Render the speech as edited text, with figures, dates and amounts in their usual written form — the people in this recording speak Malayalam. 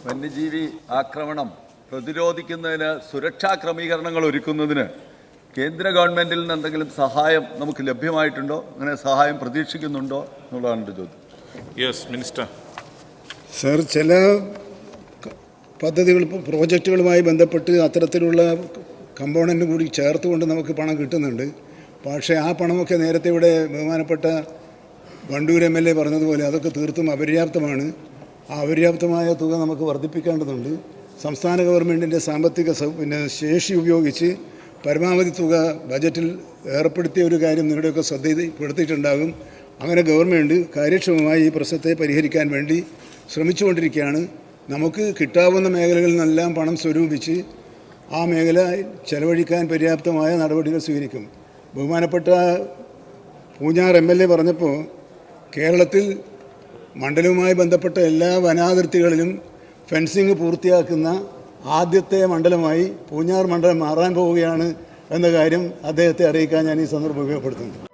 വന്യജീവി ആക്രമണം പ്രതിരോധിക്കുന്നതിന് സുരക്ഷാ ക്രമീകരണങ്ങൾ ഒരുക്കുന്നതിന് കേന്ദ്ര ഗവൺമെൻറ്റിൽ നിന്ന് എന്തെങ്കിലും സഹായം നമുക്ക് ലഭ്യമായിട്ടുണ്ടോ? അങ്ങനെ സഹായം പ്രതീക്ഷിക്കുന്നുണ്ടോ എന്നുള്ളതാണ് എൻ്റെ ചോദ്യം. Yes minister. സർ, ചില പദ്ധതികൾ പ്രോജക്റ്റുകളുമായി ബന്ധപ്പെട്ട് അത്തരത്തിലുള്ള കമ്പോണൻ്റ് കൂടി ചേർത്തുകൊണ്ട് നമുക്ക് പണം കിട്ടുന്നുണ്ട്. പക്ഷേ ആ പണമൊക്കെ നേരത്തെ ഇവിടെ ബഹുമാനപ്പെട്ട വണ്ടൂർ MLA പറഞ്ഞതുപോലെ അതൊക്കെ തീർത്തും അപര്യാപ്തമാണ്. ആ അപര്യാപ്തമായ തുക നമുക്ക് വർദ്ധിപ്പിക്കേണ്ടതുണ്ട്. സംസ്ഥാന ഗവൺമെൻറ്റിൻ്റെ സാമ്പത്തിക ശേഷി ഉപയോഗിച്ച് പരമാവധി തുക ബജറ്റിൽ ഏർപ്പെടുത്തിയ ഒരു കാര്യം നിങ്ങളുടെയൊക്കെ ശ്രദ്ധയിൽപ്പെടുത്തിയിട്ടുണ്ടാകും. അങ്ങനെ ഗവൺമെൻറ് കാര്യക്ഷമമായി ഈ പ്രശ്നത്തെ പരിഹരിക്കാൻ വേണ്ടി ശ്രമിച്ചുകൊണ്ടിരിക്കുകയാണ്. നമുക്ക് കിട്ടാവുന്ന മേഖലകളിൽ നിന്നെല്ലാം പണം സ്വരൂപിച്ച് ആ മേഖല ചെലവഴിക്കാൻ പര്യാപ്തമായ നടപടികൾ സ്വീകരിക്കും. ബഹുമാനപ്പെട്ട പൂഞ്ഞാർ MLA പറഞ്ഞപ്പോൾ കേരളത്തിൽ മണ്ഡലവുമായി ബന്ധപ്പെട്ട എല്ലാ വനാതിർത്തികളിലും ഫെൻസിങ് പൂർത്തിയാക്കുന്ന ആദ്യത്തെ മണ്ഡലമായി പൂഞ്ഞാർ മണ്ഡലം മാറാൻ പോവുകയാണ് എന്ന കാര്യം അദ്ദേഹത്തെ അറിയിക്കാൻ ഞാൻ ഈ സന്ദർഭം ഉപയോഗപ്പെടുത്തുന്നു.